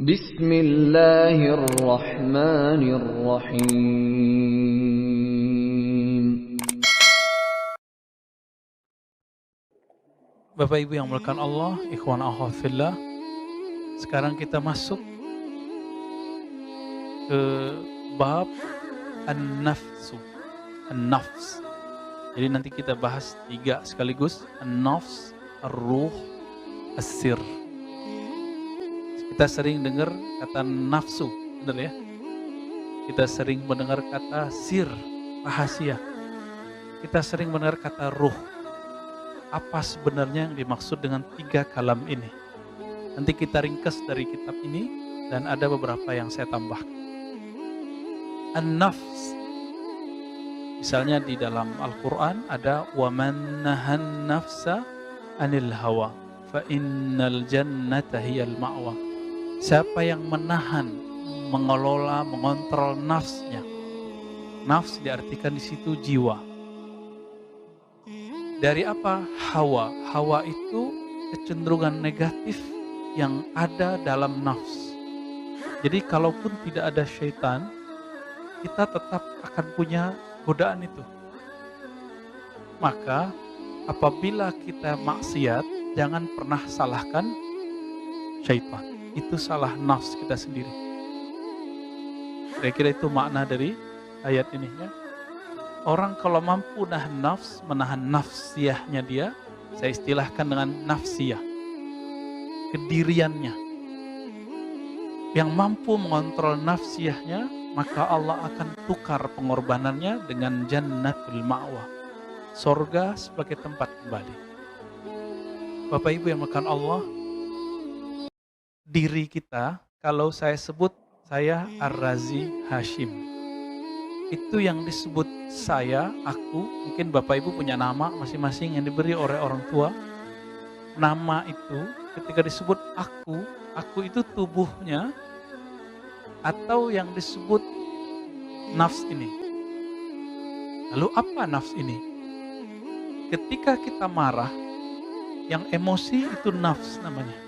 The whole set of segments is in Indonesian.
Bismillahirrahmanirrahim. Bapak Ibu yang dimuliakan Allah, ikhwan akhwat fillah. Sekarang kita masuk ke bab an-nafsu. An-nafs. Jadi nanti kita bahas 3 sekaligus, an-nafs, ar-ruh, as-sir. Kita sering dengar kata nafsu, benar ya? Kita sering mendengar kata sir, rahasia. Kita sering mendengar kata ruh. Apa sebenarnya yang dimaksud dengan 3 kalam ini? Nanti kita ringkas dari kitab ini dan ada beberapa yang saya tambahkan. An-nafs. Misalnya di dalam Al-Quran ada وَمَنْ نَهَى النَّفْسَ عَنِ الْهَوَى فَإِنَّ الْجَنَّةَ هِيَ الْمَأْوَى. Siapa yang menahan, mengelola, mengontrol nafsnya. Nafs diartikan di situ jiwa. Dari apa? Hawa. Hawa itu kecenderungan negatif yang ada dalam nafs. Jadi kalaupun tidak ada syaitan, kita tetap akan punya godaan itu. Maka apabila kita maksiat, jangan pernah salahkan syaitan. Itu salah nafs kita sendiri. Kira-kira itu makna dari ayat ini ya. Orang kalau mampu menahan nafsiyahnya dia, saya istilahkan dengan nafsiyah, kediriannya. Yang mampu mengontrol nafsiyahnya, maka Allah akan tukar pengorbanannya dengan jannatul ma'wa, sorga sebagai tempat kembali. Bapak Ibu yang dimuliakan Allah, diri kita, kalau saya sebut saya Ar-Razi Hashim, itu yang disebut saya, aku. Mungkin Bapak Ibu punya nama masing-masing yang diberi oleh orang tua. Nama itu ketika disebut aku itu tubuhnya, atau yang disebut nafs ini. Lalu apa nafs ini? Ketika kita marah, yang emosi itu nafs namanya.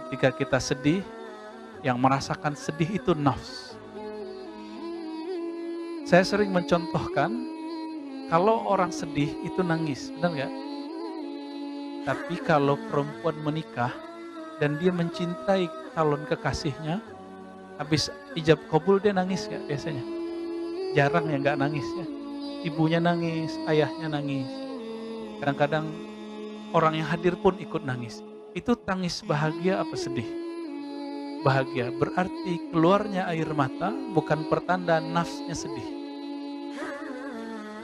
Ketika kita sedih, yang merasakan sedih itu nafs. Saya sering mencontohkan, kalau orang sedih itu nangis, benar nggak? Tapi kalau perempuan menikah dan dia mencintai calon kekasihnya, habis ijab kabul dia nangis nggak biasanya? Jarang yang nggak nangis ya. Ibunya nangis, ayahnya nangis. Kadang-kadang orang yang hadir pun ikut nangis. Itu tangis bahagia apa sedih? Bahagia. Berarti keluarnya air mata bukan pertanda nafsnya sedih.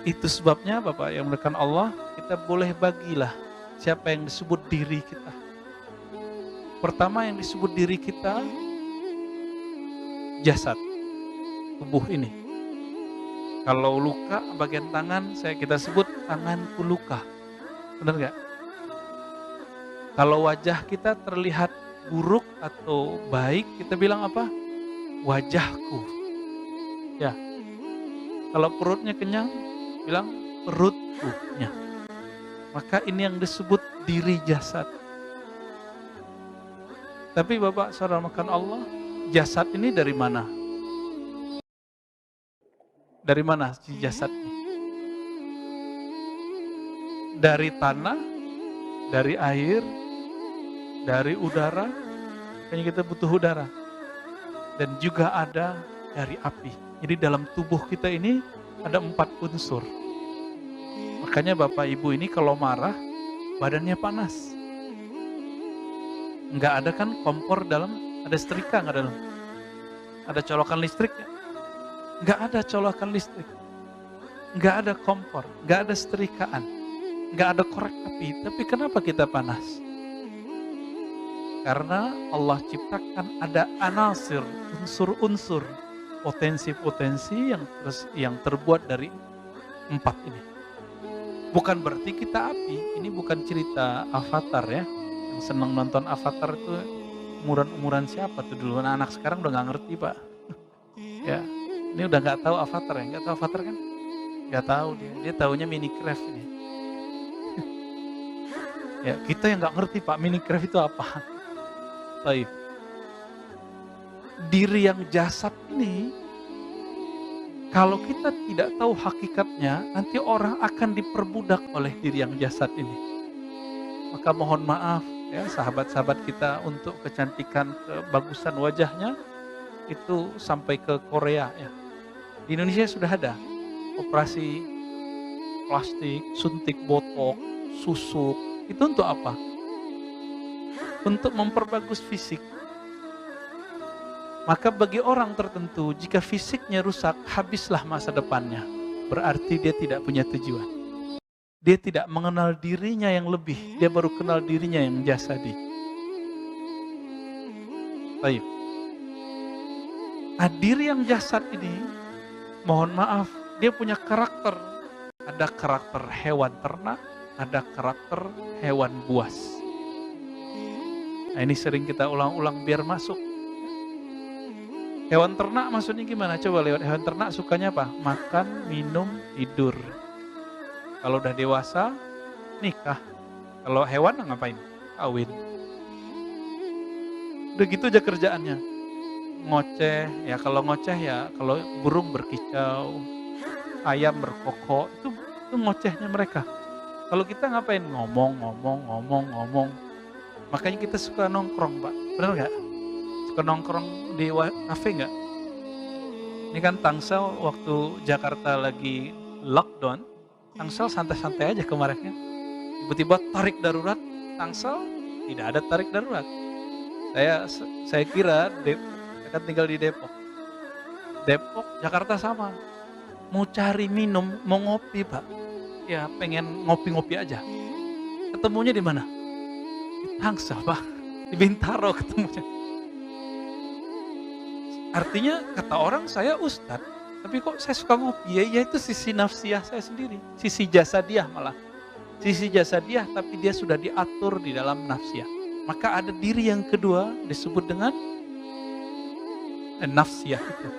Itu sebabnya Bapak yang dimuliakan Allah, kita boleh bagilah siapa yang disebut diri kita. Pertama yang disebut diri kita, jasad, tubuh ini. Kalau luka bagian tangan, kita sebut tanganku luka. Benar nggak? Kalau wajah kita terlihat buruk atau baik, kita bilang apa? Wajahku. Ya. Kalau perutnya kenyang, bilang perutku-nya. Maka ini yang disebut diri jasad. Tapi Bapak saudara makan Allah, jasad ini dari mana? Dari mana si jasad ini? Dari tanah, dari air, dari udara, makanya kita butuh udara. Dan juga ada dari api. Jadi dalam tubuh kita ini ada 4 unsur. Makanya Bapak Ibu ini kalau marah, badannya panas. Enggak ada kan kompor dalam, ada setrika enggak dalam? Ada colokan listrik ya? Enggak ada colokan listrik. Enggak ada kompor, enggak ada setrikaan. Enggak ada korek api, tapi kenapa kita panas? Karena Allah ciptakan ada anasir, unsur-unsur, potensi-potensi yang terbuat dari 4 ini. Bukan berarti kita api, ini bukan cerita Avatar ya. Yang senang nonton Avatar itu umuran-umuran siapa tuh dulu? Anak sekarang udah gak ngerti Pak. Ya, ini udah gak tahu Avatar ya, gak tahu Avatar kan? Gak tahu dia taunya Minecraft ini. Ya, kita yang gak ngerti Pak, Minecraft itu apa? Baik. Diri yang jasad ini, kalau kita tidak tahu hakikatnya, nanti orang akan diperbudak oleh diri yang jasad ini. Maka mohon maaf ya sahabat-sahabat kita untuk kecantikan, kebagusan wajahnya itu sampai ke Korea ya. Di Indonesia sudah ada operasi plastik, suntik botok, susuk. Itu untuk apa? Untuk memperbagus fisik. Maka bagi orang tertentu, jika fisiknya rusak, habislah masa depannya. Berarti dia tidak punya tujuan. Dia tidak mengenal dirinya yang lebih, dia baru kenal dirinya yang jasadi. Baik. Nah, diri yang jasad ini, mohon maaf, dia punya karakter. Ada karakter hewan ternak, ada karakter hewan buas. Nah, ini sering kita ulang-ulang biar masuk. Hewan ternak maksudnya gimana? Coba lewat hewan ternak sukanya apa? Makan, minum, tidur. Kalau udah dewasa, nikah. Kalau hewan ngapain? Kawin. Udah gitu aja kerjaannya. Ngoceh, ya kalau ngoceh ya, kalau burung berkicau, ayam berkokok, itu ngocehnya mereka. Kalau kita ngapain? Ngomong. Makanya kita suka nongkrong, Pak. Bener nggak? Suka nongkrong di kafe nggak? Ini kan Tangsel waktu Jakarta lagi lockdown, Tangsel santai-santai aja kemarin ya. Tiba-tiba tarik darurat, Tangsel tidak ada tarik darurat. Saya kira saya kan tinggal di Depok. Depok, Jakarta sama. Mau cari minum, mau ngopi Pak. Ya pengen ngopi-ngopi aja. Ketemunya di mana? Di Tangsel Pak. Di Bintaro ketemunya. Artinya kata orang saya ustadz, tapi kok saya suka ngopi? Ya itu sisi nafsiyah saya sendiri, sisi jasadiah malah. Sisi jasadiah tapi dia sudah diatur di dalam nafsiyah. Maka ada diri yang kedua disebut dengan nafsiyah itu.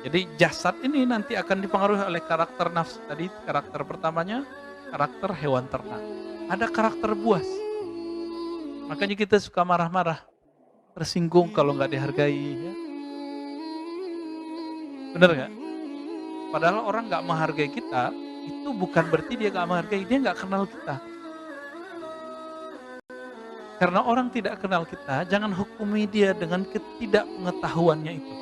Jadi jasad ini nanti akan dipengaruhi oleh karakter nafs. Tadi karakter pertamanya karakter hewan ternak. Ada karakter buas. Makanya kita suka marah-marah, tersinggung kalau nggak dihargai. Ya. Bener gak? Padahal orang gak menghargai kita, itu bukan berarti dia gak menghargai, dia gak kenal kita. Karena orang tidak kenal kita, jangan hukumi dia dengan ketidakpengetahuannya itu.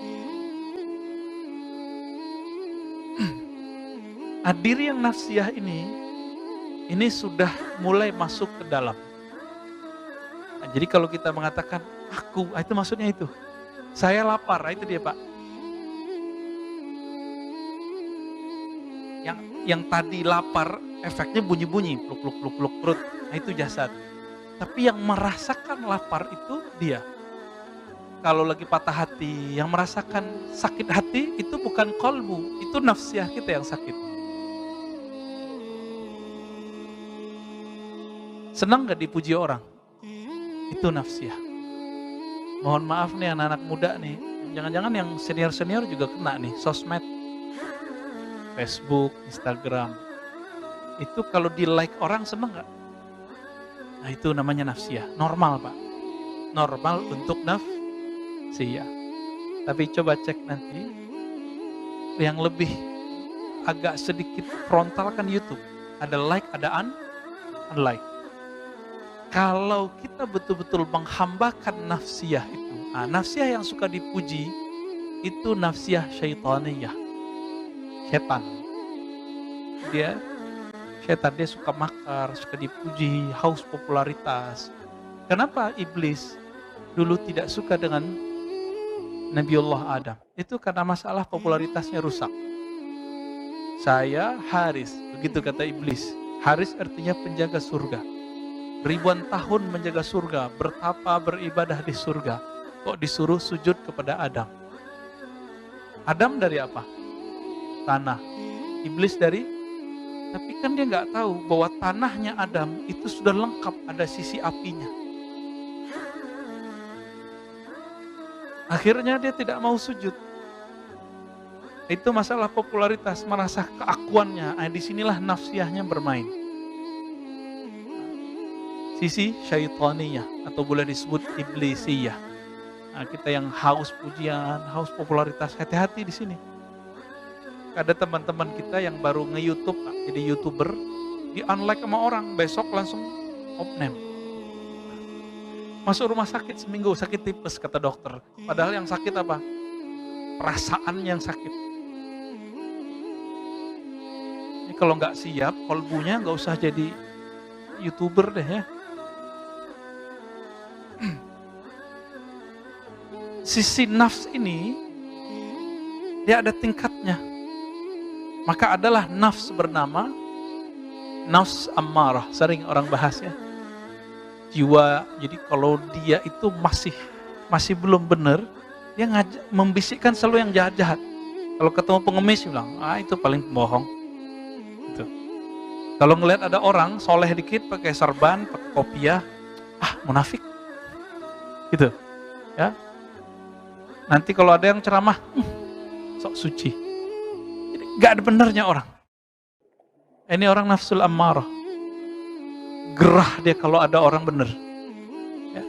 Nah, diri yang nafsiyah ini sudah mulai masuk ke dalam. Nah, jadi kalau kita mengatakan, aku, itu maksudnya itu. Saya lapar, itu dia Pak. Yang tadi lapar, efeknya bunyi-bunyi, pluk perut, nah itu jasad. Tapi yang merasakan lapar itu dia. Kalau lagi patah hati, yang merasakan sakit hati itu bukan kolbu, itu nafsiyah kita yang sakit. Senang gak dipuji orang? Itu nafsiyah. Mohon maaf nih anak-anak muda nih, jangan-jangan yang senior-senior juga kena nih, sosmed. Facebook, Instagram, itu kalau di like orang seneng gak? Nah itu namanya nafsiyah, normal Pak, normal untuk nafsiyah. Tapi coba cek nanti, yang lebih agak sedikit frontal kan YouTube, ada like, ada unlike. Kalau kita betul-betul menghambakan nafsiyah itu, nah, nafsiyah yang suka dipuji, itu nafsiyah syaitaniyah. Setan. Dia suka makar, suka dipuji, haus popularitas. Kenapa iblis dulu tidak suka dengan Nabiullah Adam? Itu karena masalah popularitasnya rusak. Saya Haris, begitu kata iblis. Haris artinya penjaga surga. Ribuan tahun menjaga surga, bertapa, beribadah di surga. Kok disuruh sujud kepada Adam? Adam dari apa? Tanah. Iblis dari, tapi kan dia nggak tahu bahwa tanahnya Adam itu sudah lengkap, ada sisi apinya. Akhirnya dia tidak mau sujud. Itu masalah popularitas, merasa keakuannya. Disinilah nafsiyahnya bermain. sisi syaitaniyah atau boleh disebut iblisiyah. Nah, kita yang haus pujian, haus popularitas, hati-hati di sini. Ada teman-teman kita yang baru nge-YouTube, jadi YouTuber, di-unlike sama orang, besok langsung opname. Masuk rumah sakit seminggu, sakit tipes kata dokter. Padahal yang sakit apa? Perasaan yang sakit. Ini kalau nggak siap, kolbunya nggak usah jadi YouTuber deh ya. Sisi nafs ini, dia ada tingkatnya. Maka adalah nafs bernama nafs ammarah, sering orang bahas ya. Jiwa, jadi kalau dia itu masih belum benar, dia membisikkan selalu yang jahat-jahat. Kalau ketemu pengemis, dia bilang, itu paling pembohong. Gitu. Kalau ngelihat ada orang soleh dikit, pakai serban, pakai kopiah, munafik. Gitu. Ya. Nanti kalau ada yang ceramah, sok suci. Jadi gak ada benernya orang. Ini orang nafsul ammarah. Gerah dia kalau ada orang benar. Ya.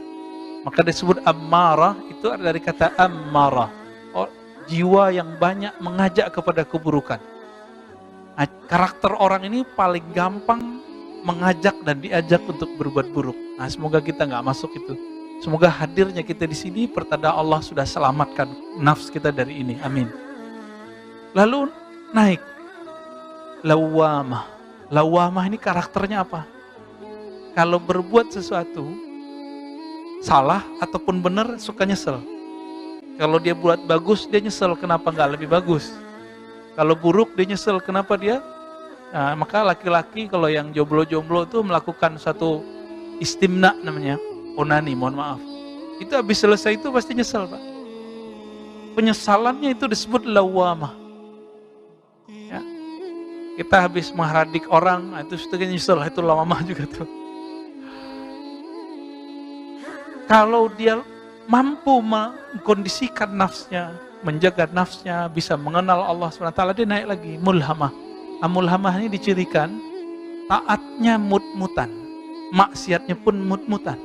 Maka disebut ammarah itu dari kata ammarah. Jiwa yang banyak mengajak kepada keburukan. Nah, karakter orang ini paling gampang mengajak dan diajak untuk berbuat buruk. Nah, semoga kita nggak masuk itu. Semoga hadirnya kita di sini pertanda Allah sudah selamatkan nafs kita dari ini. Amin. Lalu naik lawamah. Lawamah ini karakternya apa? Kalau berbuat sesuatu salah ataupun benar suka nyesel. Kalau dia buat bagus dia nyesel kenapa nggak lebih bagus. Kalau buruk dia nyesel kenapa dia. Nah, maka laki-laki kalau yang jomblo-jomblo itu melakukan satu istimna namanya. Onani, mohon maaf. Itu habis selesai itu pasti nyesel, Pak. Penyesalannya itu disebut lawamah. Ya. Kita habis mengharadik orang, itu sudah nyesel, itu lawamah juga tuh. Kalau dia mampu mengkondisikan nafsnya, menjaga nafsnya, bisa mengenal Allah SWT, dia naik lagi, mulhamah. Mulhamah ini dicirikan, taatnya mut-mutan, maksiatnya pun mut-mutan.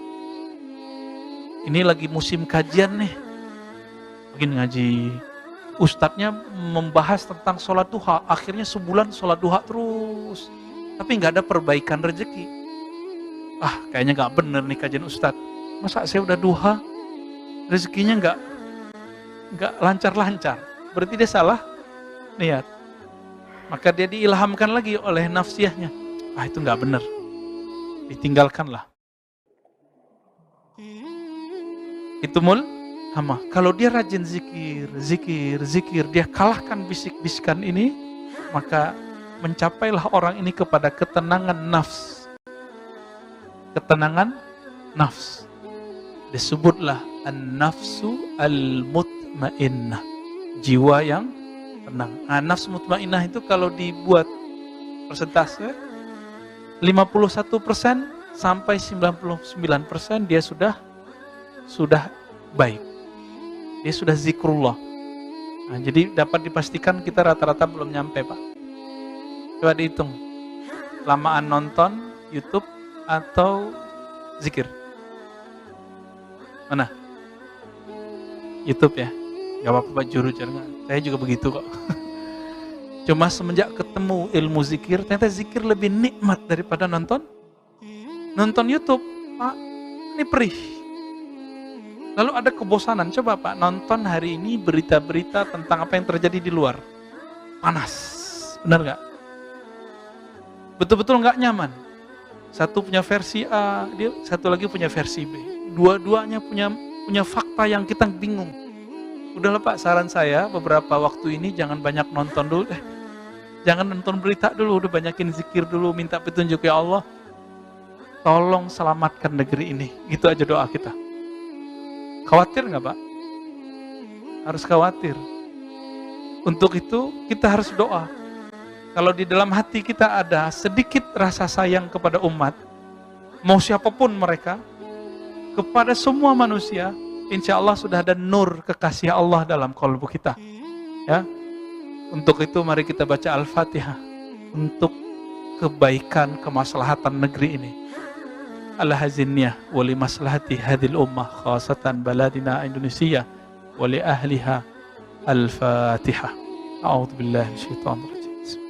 Ini lagi musim kajian nih, lagi ngaji. Ustadznya membahas tentang sholat duha, akhirnya sebulan sholat duha terus. Tapi nggak ada perbaikan rezeki. Kayaknya nggak bener nih kajian Ustadz. Masa saya udah duha, rezekinya nggak lancar-lancar. Berarti dia salah niat. Maka dia diilhamkan lagi oleh nafsiyahnya. Itu nggak bener. Ditinggalkanlah. Itu mulhamah. Kalau dia rajin zikir, dia kalahkan bisik-bisikan ini, maka mencapailah orang ini kepada ketenangan nafs. Ketenangan nafs. Disebutlah an-nafsu al-mutmainnah. Jiwa yang tenang. Nafs mutmainnah itu kalau dibuat persentase 51% sampai 99% dia sudah baik. Dia sudah zikrullah. Nah, jadi dapat dipastikan kita rata-rata belum nyampe, Pak. Coba dihitung. Lamaan nonton YouTube atau zikir. Mana? YouTube ya. Gak apa-apa Pak Juru, saya juga begitu kok. Cuma semenjak ketemu ilmu zikir, ternyata zikir lebih nikmat daripada nonton YouTube. Pak, ini perih. Lalu ada kebosanan, coba Pak nonton hari ini berita-berita tentang apa yang terjadi di luar. Panas, benar gak? Betul-betul gak nyaman. Satu punya versi A, satu lagi punya versi B. Dua-duanya punya fakta yang kita bingung. Udahlah Pak, saran saya beberapa waktu ini jangan banyak nonton dulu deh. Jangan nonton berita dulu, udah banyakin zikir dulu, minta petunjuk ya Allah. Tolong selamatkan negeri ini. Gitu aja doa kita. Khawatir nggak Pak? Harus khawatir. Untuk itu kita harus doa. Kalau di dalam hati kita ada sedikit rasa sayang kepada umat, mau siapapun mereka, kepada semua manusia, insya Allah sudah ada nur kekasih Allah dalam kalbu kita. Ya, untuk itu mari kita baca Al-Fatihah untuk kebaikan kemaslahatan negeri ini. al-haziniyah wa li maslahati hadhil ummah khasatan baladina Indonesia wa li ahliha al-Fatihah. A'udzu billahi minasyaitonir rajim.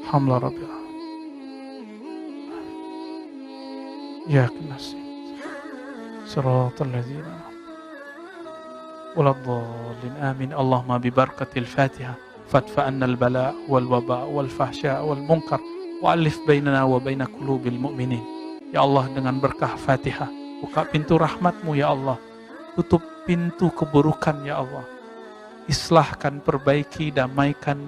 Alhamdulillah rabbil alamin. Ya nasta'in. Shiratal ladzina waladhdallin. Amin. Allahumma bi barakatil Fatihah fadfa 'anna al-bala' wal waba' wal fahsya' wal munkar wa'alif bainana wa baina qulubil mu'minin. Ya Allah, dengan berkah Fatihah, buka pintu rahmat-Mu ya Allah, tutup pintu keburukan ya Allah, islahkan, perbaiki, damaikan,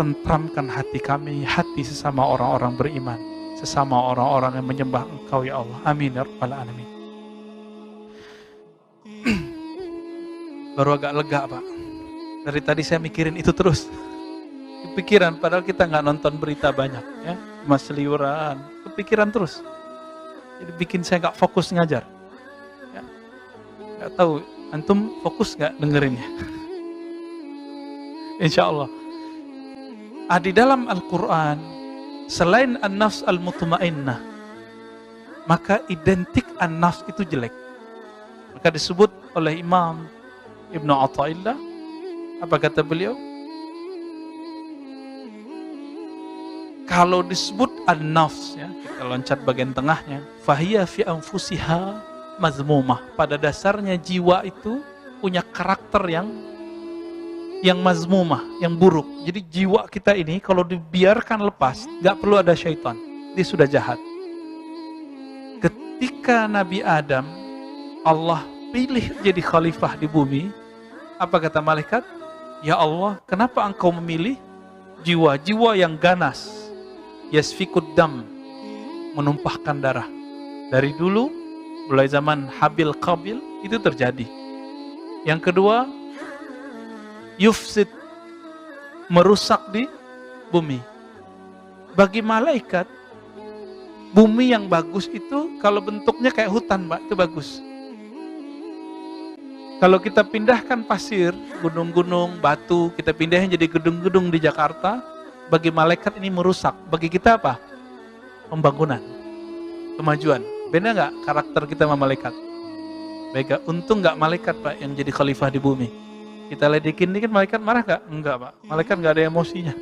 tentramkan hati kami, hati sesama orang-orang beriman, sesama orang-orang yang menyembah Engkau ya Allah. Amin ya rabbal alamin. Baru agak lega Pak, dari tadi saya mikirin itu terus, kepikiran, padahal kita nggak nonton berita banyak ya, cuma seliuran, kepikiran terus. Jadi bikin saya nggak fokus ngajar. Ya. Nggak tahu, antum fokus nggak dengerinnya? Insya Allah. Di dalam Al-Quran, selain an-nafs al-mutmainnah, maka identik an-nafs itu jelek. Maka disebut oleh Imam Ibnu Athaillah, apa kata beliau? Kalau disebut an-nafs, ya, kita loncat bagian tengahnya, fahiya fi anfusiha mazmumah. Pada dasarnya jiwa itu punya karakter yang mazmumah, yang buruk. Jadi jiwa kita ini kalau dibiarkan lepas, gak perlu ada syaitan, dia sudah jahat. Ketika Nabi Adam, Allah pilih jadi khalifah di bumi, apa kata malaikat? Ya Allah, kenapa engkau memilih jiwa-jiwa yang ganas, yasfikud dam, menumpahkan darah. Dari dulu, mulai zaman Habil Qabil, itu terjadi. Yang kedua, yufsid, merusak di bumi. Bagi malaikat, bumi yang bagus itu kalau bentuknya kayak hutan, Mbak, itu bagus. Kalau kita pindahkan pasir, gunung-gunung, batu, kita pindahin jadi gedung-gedung di Jakarta, bagi malaikat ini merusak. Bagi kita apa? Pembangunan, kemajuan. Beda nggak karakter kita sama malaikat? Baik, untung nggak malaikat Pak yang jadi khalifah di bumi. Kita ledekin dikit, malaikat marah nggak? Enggak Pak, malaikat nggak ada emosinya.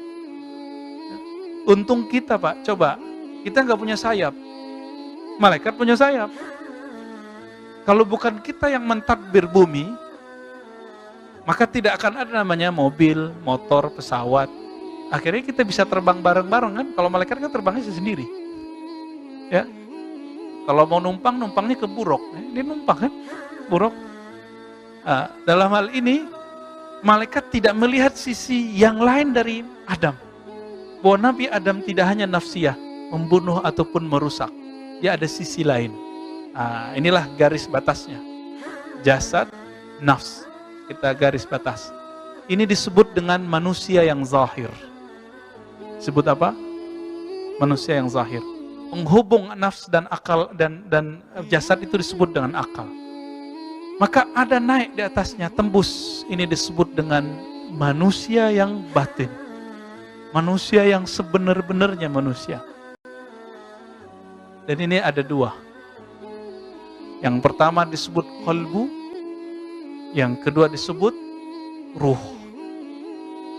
Untung kita Pak, coba, kita nggak punya sayap, malaikat punya sayap. Kalau bukan kita yang mentadbir bumi, maka tidak akan ada namanya mobil, motor, pesawat. Akhirnya kita bisa terbang bareng-bareng kan? Kalau malaikat kan terbangnya sendiri. Ya. Kalau mau numpang, numpangnya ke buruk. Dia numpang kan? Buruk. Nah, dalam hal ini, malaikat tidak melihat sisi yang lain dari Adam. Bahwa Nabi Adam tidak hanya nafsiyah, membunuh ataupun merusak. Dia ada sisi lain. Nah, inilah garis batasnya. Jasad, nafs. Kita garis batas. Ini disebut dengan manusia yang zahir. Sebut apa? Manusia yang zahir. Penghubung nafs dan akal dan jasad itu disebut dengan akal. Maka ada naik di atasnya, tembus. Ini disebut dengan manusia yang batin. Manusia yang sebenar-benarnya manusia. Dan ini ada dua. Yang pertama disebut qalbu, yang kedua disebut ruh.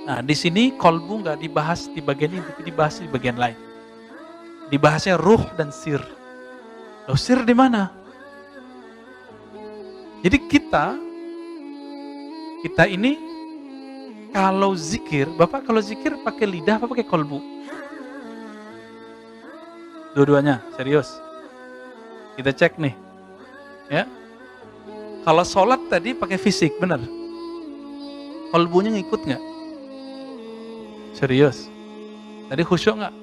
Nah, di sini qalbu nggak dibahas di bagian ini, tapi dibahas di bagian lain. Dibahasnya ruh dan sir. Loh, sir di mana? Jadi kita ini kalau zikir, Bapak kalau zikir pakai lidah apa pakai qalbu? Dua-duanya, serius. Kita cek nih. Ya. Kalau sholat tadi pakai fisik, benar? Qalbunya ngikut nggak? Serius. Tadi khusyuk nggak?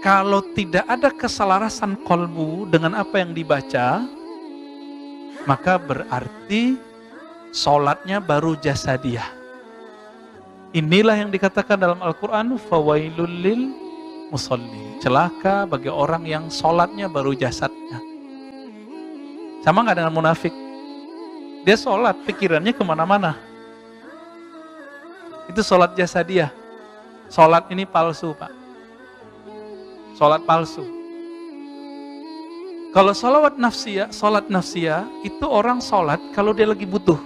Kalau tidak ada keselarasan qalbu dengan apa yang dibaca, maka berarti sholatnya baru jasadiyah. Inilah yang dikatakan dalam Al-Quran, fawailul lil musallin. Celaka bagi orang yang sholatnya baru jasadnya. Sama nggak dengan munafik? Dia sholat, pikirannya kemana-mana. Itu sholat jasadiyah. Sholat ini palsu Pak. sholat palsu. Kalau sholat nafsiyah itu orang sholat kalau dia lagi butuh.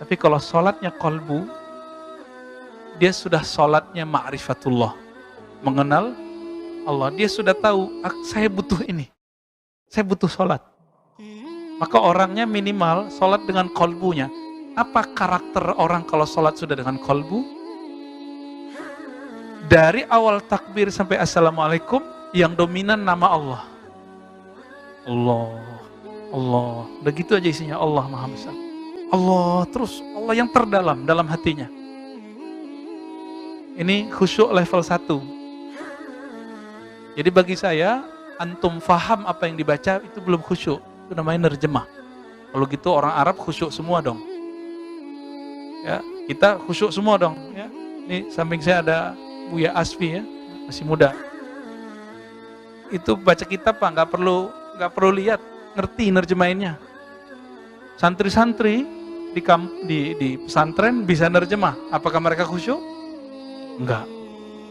Tapi kalau sholatnya qalbu, dia sudah sholatnya ma'rifatullah, mengenal Allah. Dia sudah tahu, saya butuh ini, saya butuh sholat. Maka orangnya minimal sholat dengan qalbunya. Apa karakter orang kalau sholat sudah dengan qalbu? Dari awal takbir sampai assalamualaikum, yang dominan nama Allah. Allah, Allah. Udah gitu aja isinya, Allah Maha Besar. Allah, terus Allah yang terdalam dalam hatinya. Ini khusyuk level 1. Jadi bagi saya, antum faham apa yang dibaca itu belum khusyuk. Itu namanya nerjemah. Kalau gitu orang Arab khusyuk semua dong. Ya, kita khusyuk semua dong. Ya. Ini samping saya ada Buya Asfi ya, masih muda. Itu baca kitab Pak, nggak perlu lihat, ngerti nerjemahinnya. Santri-santri di pesantren bisa nerjemah. Apakah mereka khusyuk? Enggak.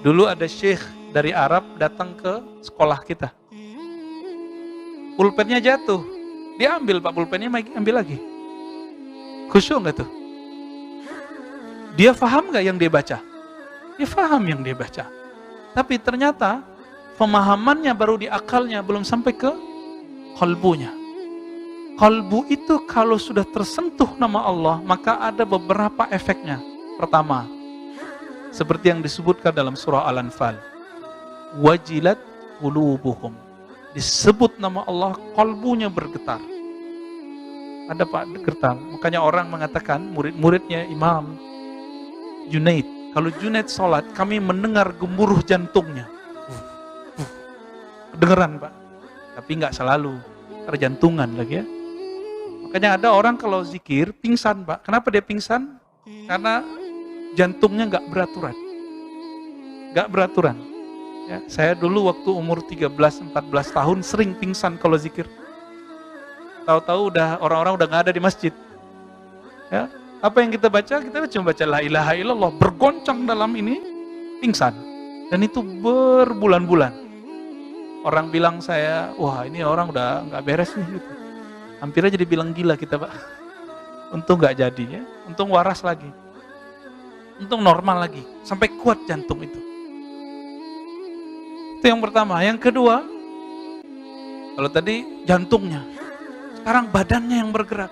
Dulu ada syekh dari Arab datang ke sekolah kita. Pulpennya jatuh. Dia ambil Pak pulpennya, ambil lagi. Khusyuk nggak tuh? Dia paham nggak yang dia baca? Dia paham yang dia baca. Tapi ternyata pemahamannya baru di akalnya, belum sampai ke qalbunya. Qalbu itu kalau sudah tersentuh nama Allah, maka ada beberapa efeknya. Pertama, seperti yang disebutkan dalam surah Al-Anfal. Wajilat qulubuhum. Disebut nama Allah, qalbunya bergetar. Ada Pak getar. Makanya orang mengatakan, murid-muridnya Imam Junaid, kalau Junaid sholat, kami mendengar gemuruh jantungnya. Kedengeran Pak. Tapi nggak selalu. Terjantungan lagi ya. Makanya ada orang kalau zikir, pingsan Pak. Kenapa dia pingsan? Karena jantungnya nggak beraturan. Nggak beraturan. Ya, saya dulu waktu umur 13-14 tahun sering pingsan kalau zikir. Tahu-tahu orang-orang udah nggak ada di masjid. Ya, apa yang kita baca? Kita cuma baca la ilaha illallah, bergoncang dalam ini, pingsan. Dan itu berbulan-bulan. Orang bilang saya, wah ini orang udah nggak beres nih. Gitu. Hampir aja dibilang gila kita Pak. Untung nggak jadi ya, untung waras lagi. Untung normal lagi, sampai kuat jantung itu. Itu yang pertama. Yang kedua, kalau tadi jantungnya, sekarang badannya yang bergerak.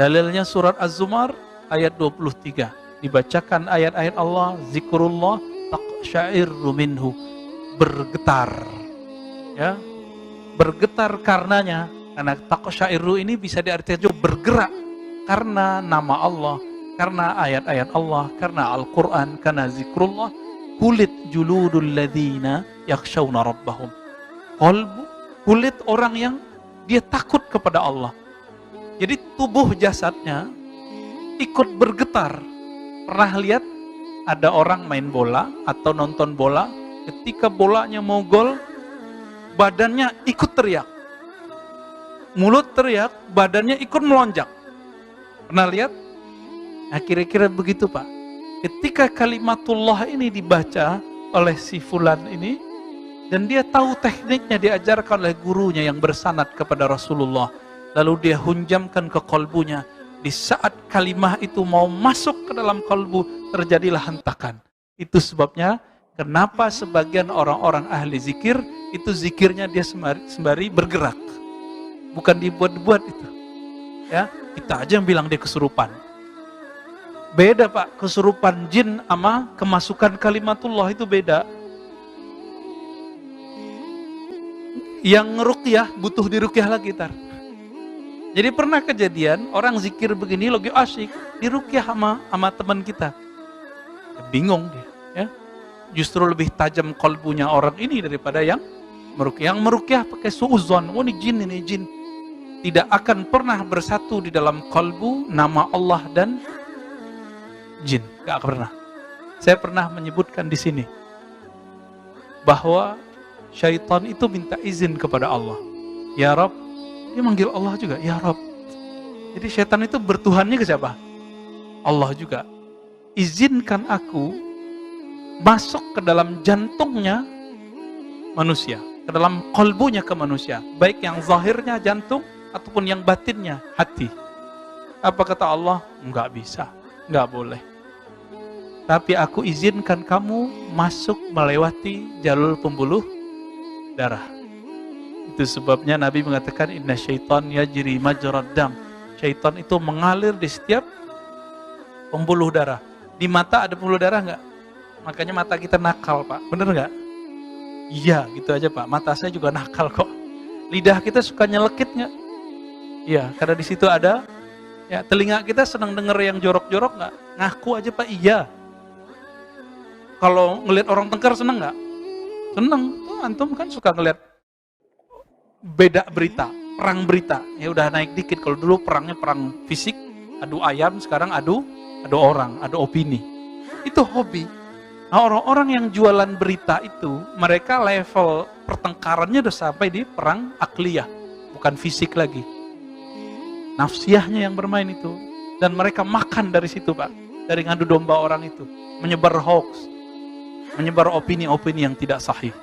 Dalilnya surat Az-Zumar ayat 23. Dibacakan ayat-ayat Allah, zikrullah taqsya'irru minhu. Bergetar. Ya. Bergetar karenanya, karena taqsya'irru ini bisa diartikan juga bergerak karena nama Allah, karena ayat-ayat Allah, karena Al-Qur'an, karena zikrullah. Kulit juludul ladzina yakhshawna rabbahum. Kulit orang yang dia takut kepada Allah. Jadi tubuh jasadnya ikut bergetar. Pernah lihat ada orang main bola atau nonton bola, ketika bolanya mau gol, badannya ikut teriak. Mulut teriak, badannya ikut melonjak. Pernah lihat? Nah, kira-kira begitu Pak. Ketika kalimatullah ini dibaca oleh si fulan ini, dan dia tahu tekniknya diajarkan oleh gurunya yang bersanad kepada Rasulullah, lalu dia hunjamkan ke kolbunya. Di saat kalimah itu mau masuk ke dalam kolbu, terjadilah hentakan. Itu sebabnya kenapa sebagian orang-orang ahli zikir, itu zikirnya dia sembari bergerak. Bukan dibuat-buat itu. Ya, kita aja yang bilang dia kesurupan. Beda Pak, kesurupan jin sama kemasukan kalimatullah itu beda. Yang ngeruqyah butuh diruqyah lagi tar. Jadi pernah kejadian orang zikir begini lagi asyik diruqyah sama teman kita. Bingung dia, ya. Justru lebih tajam kolbunya orang ini daripada yang meruqyah. Yang meruqyah pakai suuzon, oh ini jin. Tidak akan pernah bersatu di dalam kolbu nama Allah dan jin, gak pernah. Saya pernah menyebutkan di sini bahwa syaitan itu minta izin kepada Allah. Ya Rabb, dia manggil Allah juga, ya Rabb. Jadi syaitan itu bertuhannya ke siapa? Allah juga. Izinkan aku masuk ke dalam jantungnya manusia, ke dalam kolbunya ke manusia, baik yang zahirnya jantung ataupun yang batinnya hati. Apa kata Allah? Enggak bisa, enggak boleh. Tapi aku izinkan kamu masuk melewati jalur pembuluh darah. Itu sebabnya Nabi mengatakan inna syaitan yajri majrad dam. Syaitan itu mengalir di setiap pembuluh darah. Di mata ada pembuluh darah enggak? Makanya mata kita nakal, Pak. Bener enggak? Iya, gitu aja, Pak. Mata saya juga nakal kok. Lidah kita suka nyelekit enggak? Iya, karena di situ ada. Ya, telinga kita senang denger yang jorok-jorok enggak? Ngaku aja, Pak. Iya. Kalau ngelihat orang tengkar senang enggak? Senang. Tuh antum kan suka ngelihat beda berita, perang berita. Ya udah naik dikit. Kalau dulu perangnya perang fisik, adu ayam, sekarang adu orang, adu opini. Itu hobi. Nah, orang-orang yang jualan berita itu, mereka level pertengkarannya udah sampai di perang akliyah, bukan fisik lagi. Nafsiyahnya yang bermain itu. Dan mereka makan dari situ, Pak. Dari ngadu domba orang itu. Menyebar hoax. Menyebar opini-opini yang tidak sahih.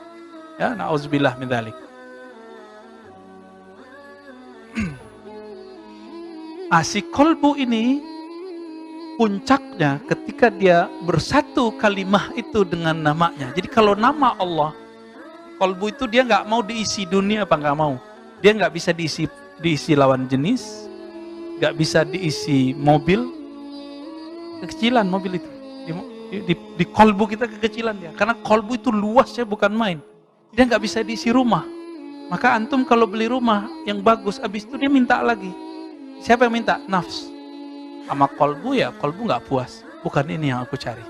Ya, na'udzubillah min dzalik. Si kolbu ini puncaknya ketika dia bersatu kalimah itu dengan namanya. Jadi kalau nama Allah, kolbu itu dia nggak mau diisi dunia apa nggak mau. Dia nggak bisa diisi lawan jenis, nggak bisa diisi mobil, kekecilan mobil itu. Di kolbu kita kekecilan dia, karena kolbu itu luasnya bukan main. Dia nggak bisa diisi rumah. Maka antum kalau beli rumah yang bagus, abis itu dia minta lagi. Siapa yang minta? Nafs. Sama kolbu ya, kolbu nggak puas. Bukan ini yang aku cari.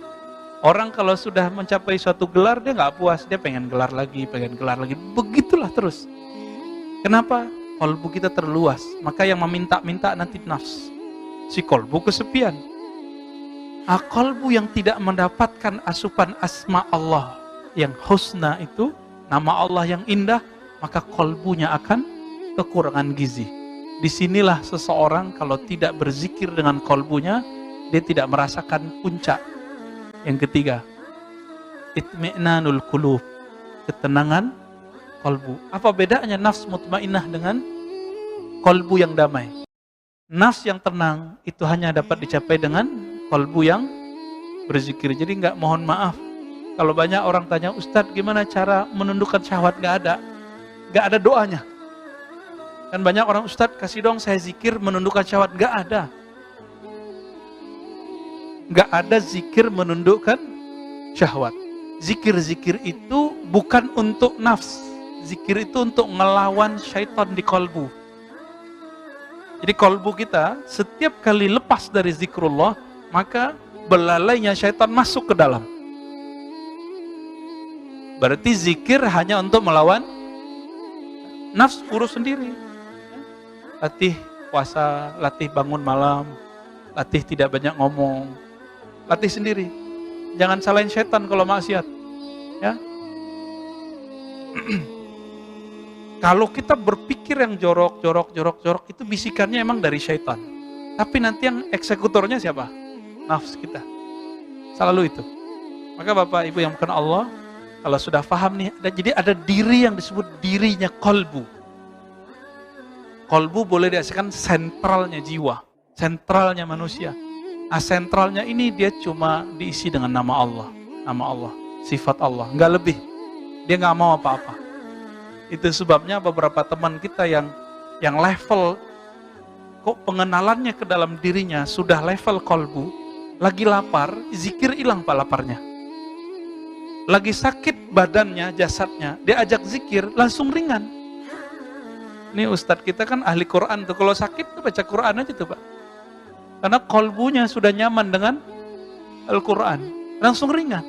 Orang kalau sudah mencapai suatu gelar, dia nggak puas. Dia pengen gelar lagi, pengen gelar lagi. Begitulah terus. Kenapa? Kolbu kita terluas. Maka yang meminta-minta nanti nafs. Si kolbu kesepian. Kolbu yang tidak mendapatkan asupan asma Allah yang husna itu, nama Allah yang indah, maka kolbunya akan kekurangan gizi. Disinilah seseorang kalau tidak berzikir dengan kolbunya, dia tidak merasakan puncak. Yang ketiga, itmi'nanul qulub, ketenangan kolbu. Apa bedanya nafs mutmainnah dengan kolbu yang damai? Nafs yang tenang itu hanya dapat dicapai dengan kolbu yang berzikir. Jadi nggak, mohon maaf, kalau banyak orang tanya, Ustadz gimana cara menundukkan syahwat? Nggak ada doanya. Kan banyak orang, Ustadz kasih dong saya zikir menundukkan syahwat. Nggak ada. Nggak ada zikir menundukkan syahwat. Zikir-zikir itu bukan untuk nafs. Zikir itu untuk ngelawan syaitan di kolbu. Jadi kolbu kita setiap kali lepas dari zikrullah, maka belalainya syaitan masuk ke dalam. Berarti zikir hanya untuk melawan nafs, urus sendiri. Latih puasa, latih bangun malam, latih tidak banyak ngomong, latih sendiri. Jangan salahin syaitan kalau maksiat. Ya. Kalau kita berpikir yang jorok, itu bisikannya emang dari syaitan. Tapi nanti yang eksekutornya siapa? Nafs kita. Selalu itu. Maka Bapak Ibu yang bukan Allah, kalau sudah paham nih, jadi ada diri yang disebut dirinya kolbu. Kolbu boleh diartikan sentralnya jiwa, sentralnya manusia. Sentralnya ini dia cuma diisi dengan nama Allah, sifat Allah, nggak lebih. Dia nggak mau apa-apa. Itu sebabnya beberapa teman kita yang level kok pengenalannya ke dalam dirinya sudah level kolbu, lagi lapar, zikir hilang Pak laparnya. Lagi sakit badannya, jasadnya, dia ajak zikir, langsung ringan. Ini Ustadz kita kan ahli Quran tuh, kalau sakit tuh baca Quran aja tuh Pak. Karena kolbunya sudah nyaman dengan Al-Quran, langsung ringan.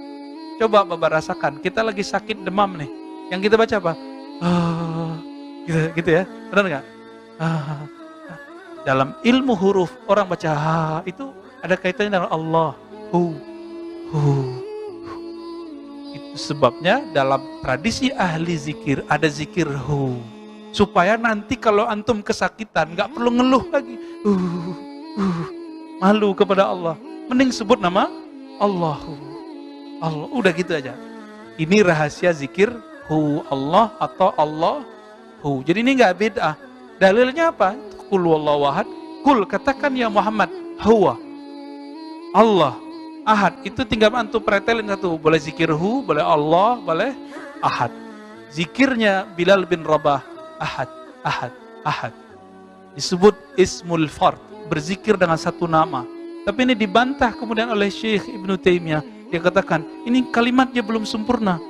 Coba Bapak rasakan, kita lagi sakit demam nih, yang kita baca apa? Gitu ya, benar nggak? Dalam ilmu huruf orang baca itu ada kaitannya dengan Allah. Itu sebabnya dalam tradisi ahli zikir ada zikir supaya nanti kalau antum kesakitan nggak perlu ngeluh lagi, malu kepada Allah, mending sebut nama Allah. Allah. Udah gitu aja. Ini rahasia zikir hu Allah atau Allah hu. Jadi ini nggak beda. Dalilnya apa? Qul huwallahu ahad. Qul, katakan ya Muhammad, huwa Allah ahad. Itu tinggal antum pretelin satu. Boleh zikir hu, boleh Allah, boleh ahad. Zikirnya Bilal bin Rabah, ahad, ahad, ahad. Disebut ismul fard, berzikir dengan satu nama. Tapi ini dibantah kemudian oleh Syekh Ibnu Taimiyah. Dia katakan, ini kalimatnya belum sempurna.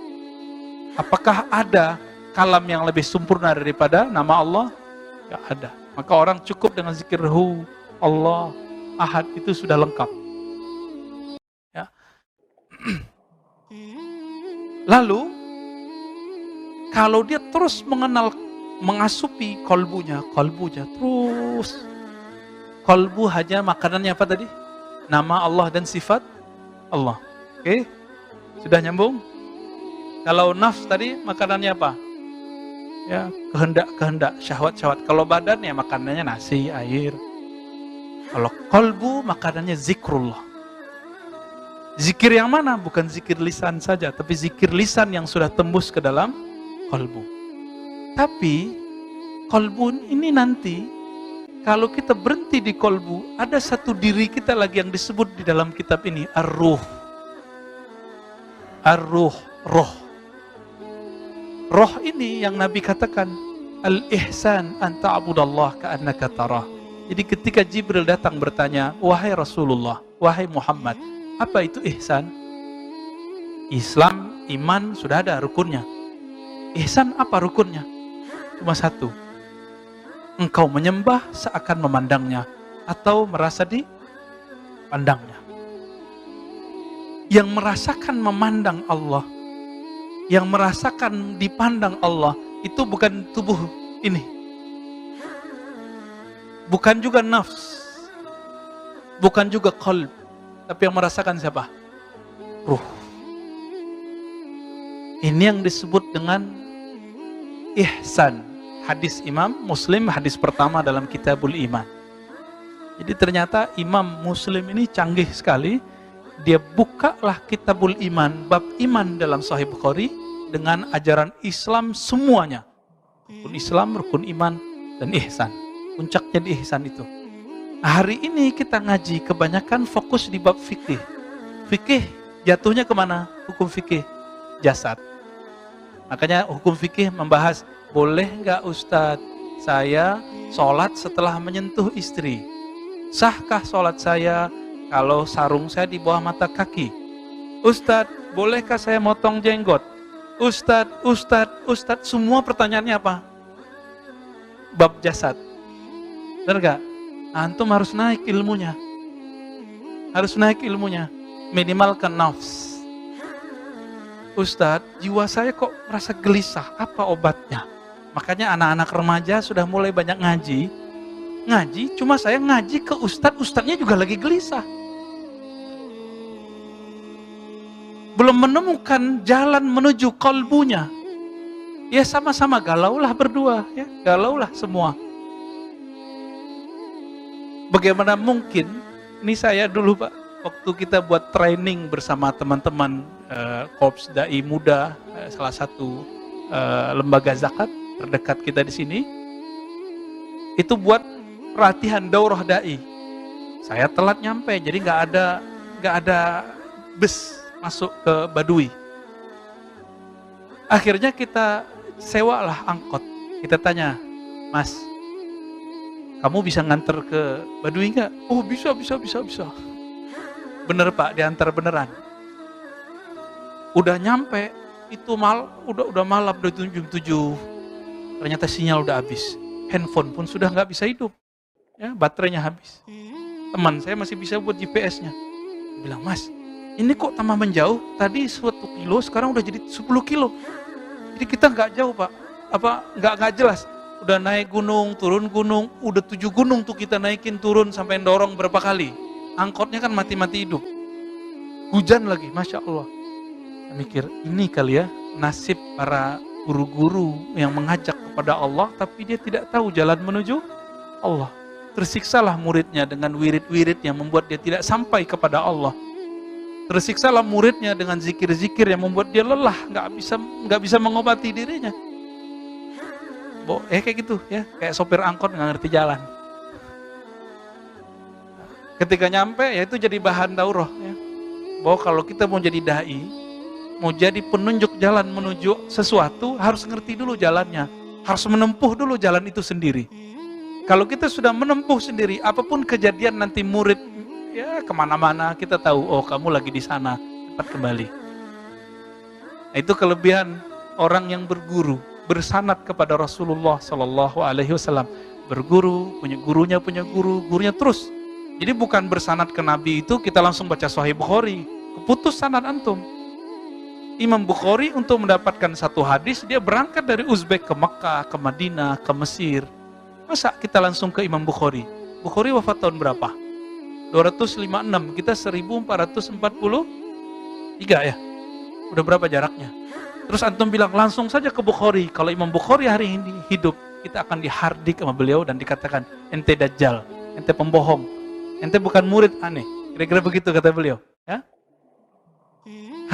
Apakah ada kalam yang lebih sempurna daripada nama Allah? Tidak ada. Maka orang cukup dengan zikir hu, Allah, ahad, itu sudah lengkap. Ya. Lalu, kalau dia terus mengasupi kolbunya terus. Kolbu hanya makanannya apa tadi? Nama Allah dan sifat Allah. Oke, sudah nyambung? Kalau nafs tadi makanannya apa? Ya, kehendak, syahwat. Kalau badan ya makanannya nasi, air. Kalau kolbu makanannya zikrullah. Zikir yang mana? Bukan zikir lisan saja, tapi zikir lisan yang sudah tembus ke dalam kolbu. Tapi kolbu ini nanti, kalau kita berhenti di kolbu, ada satu diri kita lagi yang disebut di dalam kitab ini, ar-ruh. Ar-ruh, roh. Roh ini yang Nabi katakan, al-ihsan an ta'budallah ka'annaka tarah. Jadi ketika Jibril datang bertanya, wahai Rasulullah, wahai Muhammad, apa itu ihsan? Islam, iman, sudah ada rukunnya. Ihsan apa rukunnya? Cuma satu. Engkau menyembah seakan memandangnya atau merasa dipandangnya. Yang merasakan memandang Allah, yang merasakan dipandang Allah, itu bukan tubuh ini. Bukan juga nafs. Bukan juga qalb. Tapi yang merasakan siapa? Ruh. Ini yang disebut dengan ihsan. Hadis Imam Muslim, hadis pertama dalam Kitabul Iman. Jadi ternyata Imam Muslim ini canggih sekali. Dia bukalah Kitabul Iman, bab iman dalam Sahih Bukhari dengan ajaran Islam semuanya. Rukun Islam, rukun iman, dan ihsan. Puncaknya di ihsan itu. Hari ini kita ngaji kebanyakan fokus di bab fikih. Fikih jatuhnya kemana? Hukum fikih jasad. Makanya hukum fikih membahas, boleh nggak Ustadz saya sholat setelah menyentuh istri? Sahkah sholat saya kalau sarung saya di bawah mata kaki? Ustadz, bolehkah saya motong jenggot? Ustadz, semua pertanyaannya apa? Bab jasad. Benar nggak? Antum harus naik ilmunya. Minimal ke nafs. Ustadz, jiwa saya kok merasa gelisah, apa obatnya? Makanya anak-anak remaja sudah mulai banyak ngaji, cuma saya ngaji ke ustadznya juga lagi gelisah. Belum menemukan jalan menuju kolbunya. Ya sama-sama galaulah berdua, ya galaulah semua. Bagaimana mungkin, ini saya dulu Pak, waktu kita buat training bersama teman-teman Korps Dai Muda, salah satu lembaga zakat terdekat kita di sini, itu buat latihan daurah dai. Saya telat nyampe, jadi nggak ada bus masuk ke Baduy. Akhirnya kita sewalah angkot. Kita tanya, Mas, kamu bisa nganter ke Baduy nggak? Oh bisa. Bener Pak, diantar beneran. Udah nyampe, itu udah malam, udah jam 7. Ternyata sinyal udah habis. Handphone pun sudah nggak bisa hidup. Ya, baterainya habis. Teman saya masih bisa buat GPS-nya. Bilang, Mas, ini kok tambah menjauh? Tadi 1 kilo, sekarang udah jadi 10 kilo. Jadi kita nggak jauh Pak. Nggak jelas. Udah naik gunung, turun gunung, udah 7 gunung tuh kita naikin, turun, sampai dorong berapa kali. Angkotnya kan mati-mati hidup. Hujan lagi, Masya Allah. Saya mikir, ini kali ya nasib para guru-guru yang mengajak kepada Allah, tapi dia tidak tahu jalan menuju Allah. Tersiksalah muridnya dengan wirid-wirid yang membuat dia tidak sampai kepada Allah. Tersiksalah muridnya dengan zikir-zikir yang membuat dia lelah, nggak bisa mengobati dirinya. Kayak gitu ya, kayak sopir angkot nggak ngerti jalan. Ketika nyampe, ya itu jadi bahan daurah ya. Bahwa kalau kita mau jadi dai, mau jadi penunjuk jalan menuju sesuatu, harus ngerti dulu jalannya, harus menempuh dulu jalan itu sendiri. Kalau kita sudah menempuh sendiri, apapun kejadian nanti murid ya kemana-mana, kita tahu, oh kamu lagi di sana, cepat kembali. Nah, itu kelebihan orang yang berguru, bersanad kepada Rasulullah Sallallahu Alaihi Wasallam. Berguru, punya guru, gurunya terus. Jadi bukan bersanad ke Nabi itu kita langsung baca Sahih Bukhari, keputus sanad antum. Imam Bukhari untuk mendapatkan satu hadis, dia berangkat dari Uzbek ke Mekah, ke Madinah, ke Mesir. Masa kita langsung ke Imam Bukhari? Bukhari wafat tahun berapa? 256, kita 1443 ya. Udah berapa jaraknya? Terus antum bilang langsung saja ke Bukhari. Kalau Imam Bukhari hari ini hidup, kita akan dihardik sama beliau dan dikatakan ente dajjal, ente pembohong, ente bukan murid aneh. Kira-kira begitu kata beliau. Ya?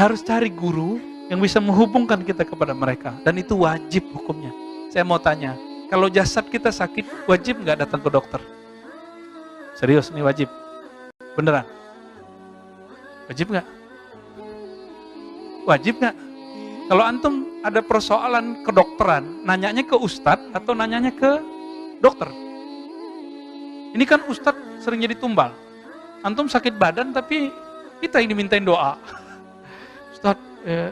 Harus cari guru yang bisa menghubungkan kita kepada mereka. Dan itu wajib hukumnya. Saya mau tanya, kalau jasad kita sakit, wajib nggak datang ke dokter? Serius, ini wajib. Beneran? Wajib nggak? Wajib nggak? Kalau antum ada persoalan kedokteran, nanyanya ke ustadz atau nanyanya ke dokter? Ini kan ustadz sering jadi tumbal. Antum sakit badan tapi kita ini mintain doa. Ustadz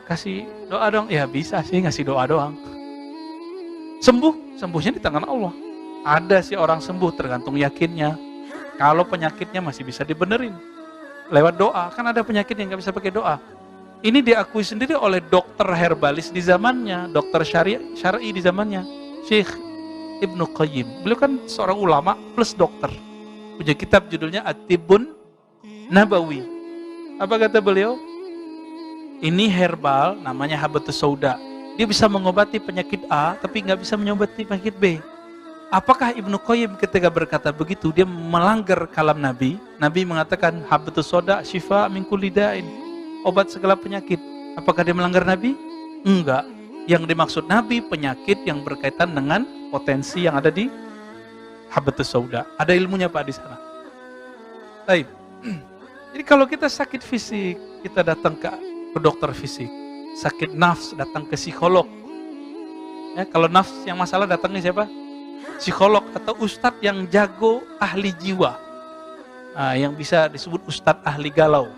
kasih doa dong. Ya bisa sih ngasih doa doang. Sembuhnya di tangan Allah. Ada sih orang sembuh tergantung yakinnya. Kalau penyakitnya masih bisa dibenerin lewat doa, kan ada penyakit yang nggak bisa pakai doa. Ini diakui sendiri oleh dokter herbalis di zamannya, dokter syar'i di zamannya, Syekh Ibnu Qayyim. Beliau kan seorang ulama plus dokter. Punya kitab judulnya At-Tibbun Nabawi. Apa kata beliau? Ini herbal, namanya Habatus Sauda. Dia bisa mengobati penyakit A, tapi nggak bisa mengobati penyakit B. Apakah Ibnu Qayyim ketika berkata begitu, dia melanggar kalam Nabi? Nabi mengatakan, Habatus Sauda syifa min kulli da'in, obat segala penyakit. Apakah dia melanggar Nabi? Enggak. Yang dimaksud Nabi, penyakit yang berkaitan dengan potensi yang ada di Habatus Sauda. Ada ilmunya Pak di sana. Baik. Jadi kalau kita sakit fisik, kita datang ke dokter fisik. Sakit nafs, datang ke psikolog. Ya, kalau nafs yang masalah datangnya siapa? Psikolog atau ustadz yang jago ahli jiwa. Nah, yang bisa disebut ustadz ahli galau.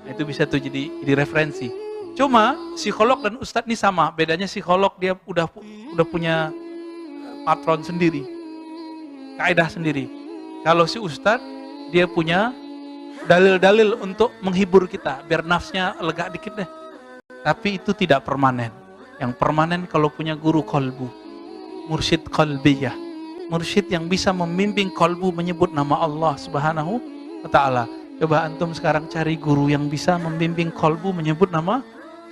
Nah, itu bisa tuh jadi referensi. Cuma psikolog dan ustadz ini sama. Bedanya psikolog dia udah punya patron sendiri, kaidah sendiri. Kalau si ustadz dia punya dalil-dalil untuk menghibur kita, biar nafsnya lega dikit deh. Tapi itu tidak permanen. Yang permanen kalau punya guru kolbu, mursyid qalbiyah, mursyid yang bisa membimbing kolbu menyebut nama Allah Subhanahu wa ta'ala. Coba antum sekarang cari guru yang bisa membimbing kolbu menyebut nama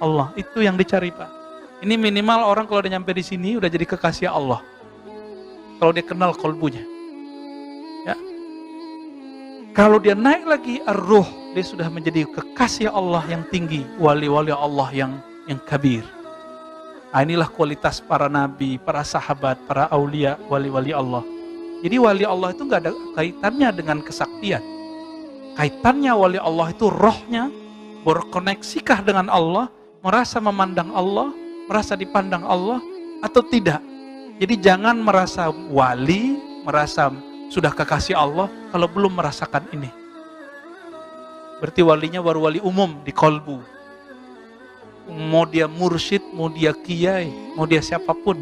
Allah. Itu yang dicari Pak. Ini minimal orang kalau udah nyampe di sini udah jadi kekasih Allah. Kalau dia kenal kolbunya. Ya. Kalau dia naik lagi ar-ruh, dia sudah menjadi kekasih Allah yang tinggi, wali-wali Allah yang kabir. Nah, inilah kualitas para nabi, para sahabat, para aulia, wali-wali Allah. Jadi wali Allah itu nggak ada kaitannya dengan kesaktian. Kaitannya wali Allah itu rohnya, berkoneksikah dengan Allah, merasa memandang Allah, merasa dipandang Allah, atau tidak. Jadi jangan merasa wali, merasa sudah kekasih Allah, kalau belum merasakan ini. Berarti walinya baru wali umum di kolbu. Mau dia mursyid, mau dia kiai, mau dia siapapun.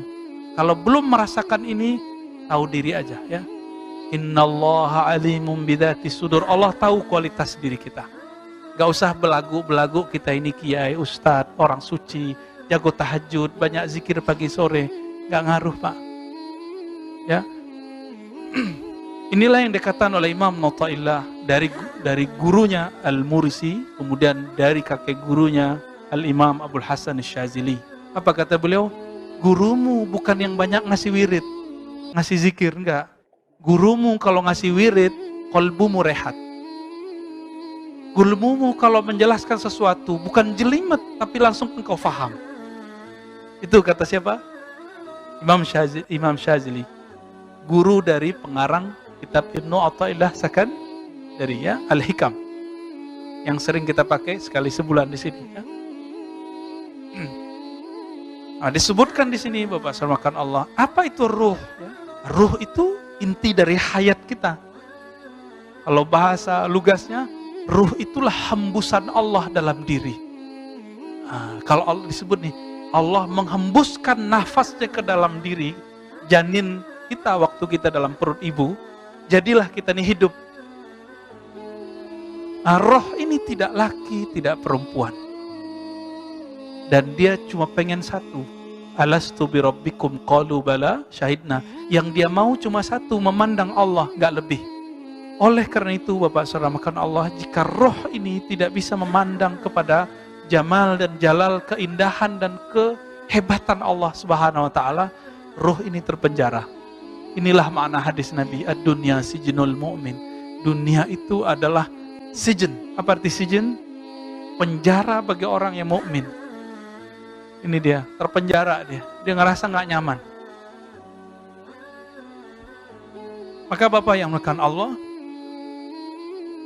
Kalau belum merasakan ini, tahu diri aja ya. Innallaha alimun bidzati sudur. Allah tahu kualitas diri kita. Gak usah belagu-belagu kita ini kiai, ustadz, orang suci, jago tahajud, banyak zikir pagi sore. Gak ngaruh Pak. Ya. Inilah yang dikatakan oleh Imam Nattaillah dari gurunya Al-Mursi, kemudian dari kakek gurunya Al-Imam Abul Hasan Asy-Syadzili. Apa kata beliau? Gurumu bukan yang banyak ngasih wirid, ngasih zikir, enggak. Gurumu kalau ngasih wirid, kolbumu rehat. Ilmumu kalau menjelaskan sesuatu bukan jelimet, tapi langsung engkau faham. Itu kata siapa? Imam Syazili, guru dari pengarang kitab Ibnu Athaillah Sakandari, ya, Al-Hikam, yang sering kita pakai sekali sebulan di sini. Ya. Nah, disebutkan di sini, Bapak sermakan Allah, apa itu ruh? Ya. Ruh itu inti dari hayat kita. Kalau bahasa lugasnya, ruh itulah hembusan Allah dalam diri. Nah, kalau Allah disebut nih, Allah menghembuskan nafasnya ke dalam diri janin kita waktu kita dalam perut ibu, jadilah kita ini hidup. Nah, roh ini tidak laki, tidak perempuan. Dan dia cuma pengen satu. Alastu bi rabbikum qalu bala syahidna. Yang dia mau cuma satu, memandang Allah, gak lebih. Oleh karena itu, Bapak Saudara makan Allah, jika roh ini tidak bisa memandang kepada jamal dan jalal, keindahan dan kehebatan Allah Subhanahu wa taala, roh ini terpenjara. Inilah makna hadis Nabi, ad-dunya sijnul mu'min. Dunia itu adalah sijin. Apa arti sijin? Penjara bagi orang yang mukmin. Ini dia, terpenjara dia. Dia ngerasa nggak nyaman. Maka Bapak yang melakukan Allah,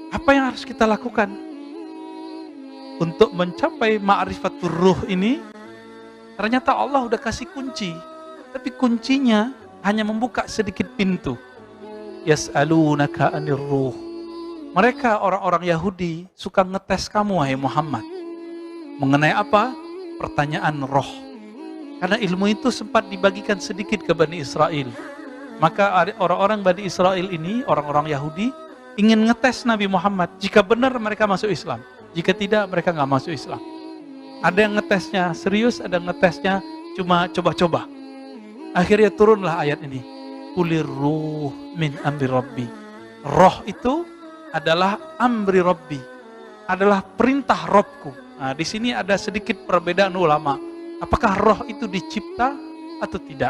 apa yang harus kita lakukan untuk mencapai ma'rifatur ruh ini? Ternyata Allah udah kasih kunci, tapi kuncinya hanya membuka sedikit pintu. Yas'alunaka 'anir ruh. Mereka orang-orang Yahudi suka ngetes kamu, wahai Muhammad. Mengenai apa? Pertanyaan roh. Karena ilmu itu sempat dibagikan sedikit ke Bani Israel. Maka orang-orang Bani Israel ini, orang-orang Yahudi, ingin ngetes Nabi Muhammad. Jika benar mereka masuk Islam. Jika tidak, mereka nggak masuk Islam. Ada yang ngetesnya serius, ada yang ngetesnya cuma coba-coba. Akhirnya turunlah ayat ini. Qulir ruh min amri rabbi. Roh itu adalah amri rabbi. Adalah perintah Robku. Nah, di sini ada sedikit perbedaan ulama. Apakah roh itu dicipta atau tidak?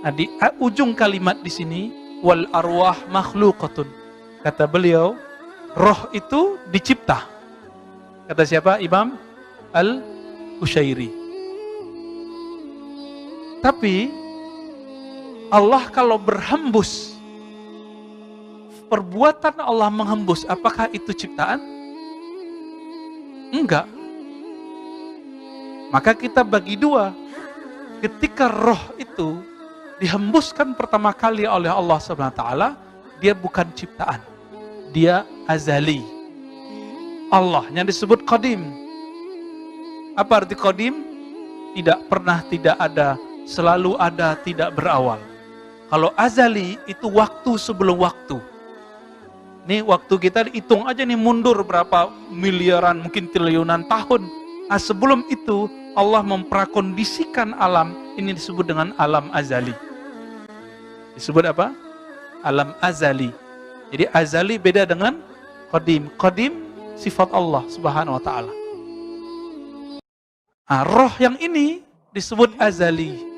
Nah, di ujung kalimat di sini, wal arwah makhluqatun. Kata beliau, roh itu dicipta. Kata siapa? Imam Al-Qushairi. Tapi Allah kalau berhembus, perbuatan Allah menghembus, apakah itu ciptaan? Enggak. Maka kita bagi dua. Ketika roh itu dihembuskan pertama kali oleh Allah Subhanahu wa taala, dia bukan ciptaan. Dia azali. Allah yang disebut qadim. Apa arti qadim? Tidak pernah tidak ada, selalu ada, tidak berawal. Kalau azali itu waktu sebelum waktu. Nih waktu kita hitung aja nih mundur berapa miliaran, mungkin triliunan tahun. Nah, sebelum itu Allah memprakondisikan alam, ini disebut dengan alam azali. Disebut apa? Alam azali. Jadi azali beda dengan qadim. Qadim sifat Allah Subhanahu wa taala. Nah, roh yang ini disebut azali.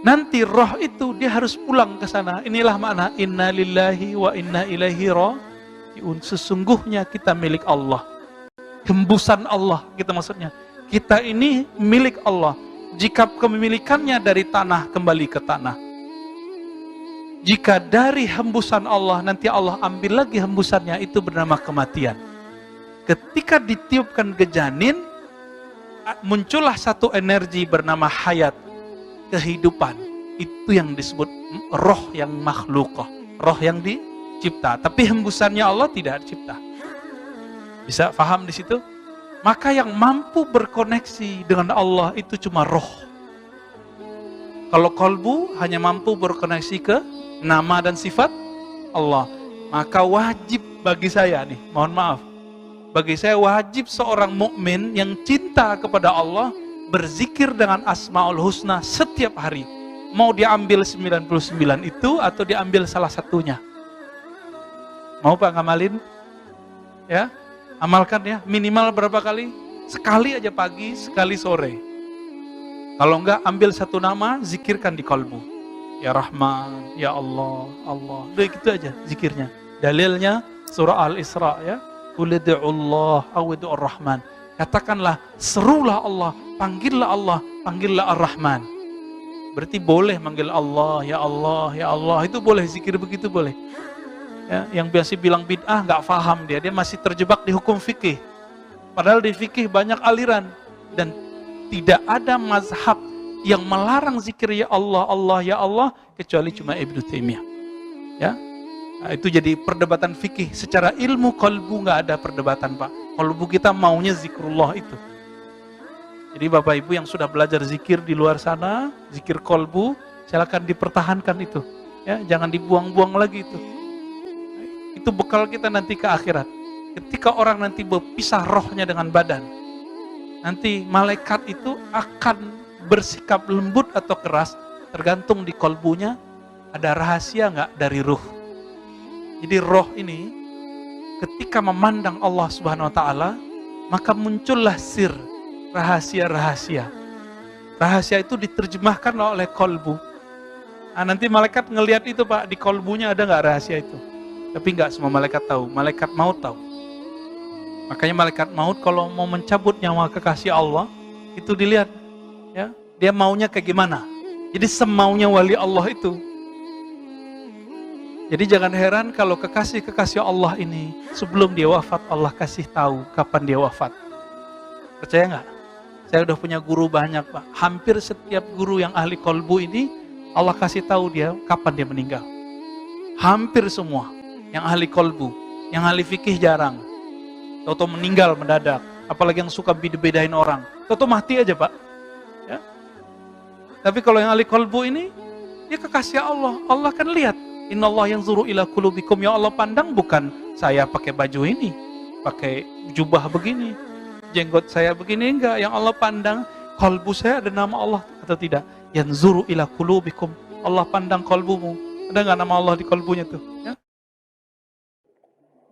Nanti roh itu dia harus pulang ke sana. Inilah makna inna lillahi wa inna ilaihi raji'un. Sesungguhnya kita milik Allah. Hembusan Allah kita maksudnya. Kita ini milik Allah. Jika kepemilikannya dari tanah, kembali ke tanah. Jika dari hembusan Allah, nanti Allah ambil lagi hembusannya, itu bernama kematian. Ketika ditiupkan ke janin, muncullah satu energi bernama hayat. Kehidupan, itu yang disebut roh yang makhlukah, roh yang dicipta. Tapi hembusannya Allah tidak dicipta. Bisa paham di situ? Maka yang mampu berkoneksi dengan Allah itu cuma roh. Kalau kolbu hanya mampu berkoneksi ke nama dan sifat Allah. Maka wajib bagi saya nih, mohon maaf, bagi saya wajib seorang mukmin yang cinta kepada Allah berzikir dengan Asmaul Husna setiap hari. Mau diambil 99 itu atau diambil salah satunya. Mau Pak ngamalin? Ya, amalkan ya. Minimal berapa kali? Sekali aja pagi, sekali sore. Kalau enggak, ambil satu nama, zikirkan di kalbu. Ya Rahman, Ya Allah, Allah. Udah gitu aja zikirnya. Dalilnya, Surah Al-Isra ya. Qul ud'uallah aw ud'ur rahman. Katakanlah, serulah Allah, panggillah Allah, panggillah Ar-Rahman. Berarti boleh manggil Allah, ya Allah, ya Allah. Itu boleh, zikir begitu boleh. Ya, yang biasa bilang bid'ah nggak paham dia masih terjebak di hukum fikih. Padahal di fikih banyak aliran dan tidak ada mazhab yang melarang zikir ya Allah, Allah, ya Allah kecuali cuma Ibnu Taimiyah. Ya, nah, itu jadi perdebatan fikih. Secara ilmu qalbu nggak ada perdebatan, Pak. Qalbu kita maunya zikrullah itu. Jadi Bapak Ibu yang sudah belajar zikir di luar sana, zikir qalbu, silakan dipertahankan itu. Ya, jangan dibuang-buang lagi itu. Itu bekal kita nanti ke akhirat. Ketika orang nanti berpisah rohnya dengan badan, nanti malaikat itu akan bersikap lembut atau keras, tergantung di kolbunya ada rahasia nggak dari ruh. Jadi roh ini ketika memandang Allah Subhanahu Wa Taala, maka muncullah sir, rahasia-rahasia. Rahasia itu diterjemahkan oleh kolbu. Nah, nanti malaikat ngelihat itu Pak, di kolbunya ada nggak rahasia itu? Tapi nggak semua malaikat tahu. Malaikat maut tahu. Makanya malaikat maut kalau mau mencabut nyawa kekasih Allah, itu dilihat, ya, dia maunya kayak gimana. Jadi semaunya wali Allah itu. Jadi jangan heran kalau kekasih-kekasih Allah ini sebelum dia wafat Allah kasih tahu kapan dia wafat. Percaya nggak? Saya udah punya guru banyak Pak. Hampir setiap guru yang ahli kolbu ini Allah kasih tahu dia kapan dia meninggal. Hampir semua yang ahli kolbu, yang ahli fikih jarang. Tahu-tahu meninggal mendadak. Apalagi yang suka beda-bedain orang. Tahu-tahu mati aja Pak. Ya. Tapi kalau yang ahli kolbu ini, dia kekasih Allah. Allah kan lihat. Innallah yanzuru ila qulubikum. Ya Allah pandang bukan saya pakai baju ini, pakai jubah begini, jenggot saya begini, enggak. Yang Allah pandang kolbu saya ada nama Allah atau tidak. Yanzuru ila qulubikum. Allah pandang kolbumu. Ada nggak nama Allah di kolbunya tuh? Ya?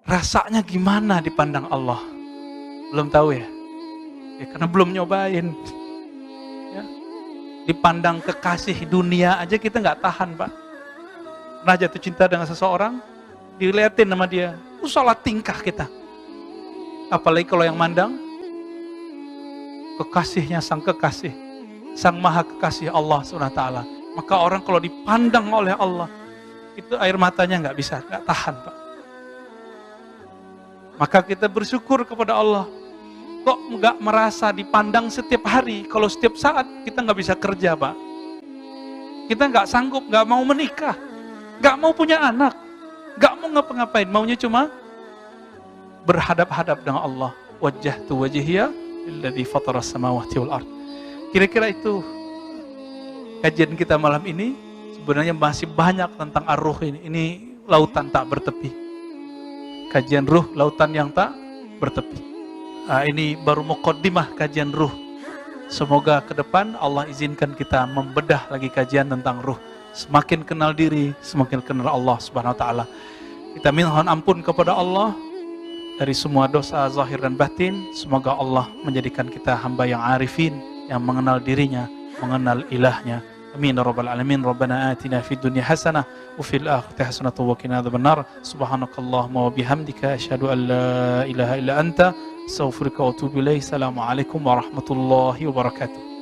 Rasanya gimana dipandang Allah? Belum tahu ya? Ya karena belum nyobain. Ya. Dipandang kekasih dunia aja kita nggak tahan Pak. Pernah jatuh cinta dengan seseorang, dilihatin sama dia, salah tingkah kita. Apalagi kalau yang mandang, kekasihnya sang kekasih, sang maha kekasih Allah SWT. Maka orang kalau dipandang oleh Allah, itu air matanya nggak bisa, nggak tahan Pak. Maka kita bersyukur kepada Allah. Kok nggak merasa dipandang setiap hari? Kalau setiap saat kita nggak bisa kerja Pak. Kita nggak sanggup, nggak mau menikah, nggak mau punya anak, nggak mau ngapa-ngapain. Maunya cuma berhadap-hadap dengan Allah. Wajjahtu wajhiya lilladzi fatara samawati wal ard. Kira-kira itu kajian kita malam ini. Sebenarnya masih banyak tentang ar-ruh ini. Ini lautan tak bertepi. Kajian ruh, lautan yang tak bertepi. Ini baru muqaddimah kajian ruh. Semoga ke depan Allah izinkan kita membedah lagi kajian tentang ruh. Semakin kenal diri, semakin kenal Allah Subhanahu Wa Taala. Kita mohon ampun kepada Allah dari semua dosa zahir dan batin. Semoga Allah menjadikan kita hamba yang arifin, yang mengenal dirinya, mengenal ilahnya. Amin ya rabbal alamin. Rabbana atina fid dunya hasanah wa fil akhirati hasanah wa qina adzabannar. Subhanakallahumma wa bihamdika asyhadu an la ilaha illa anta astaghfiruka wa atubu ilaik. Assalamualaikum warahmatullahi wabarakatuh.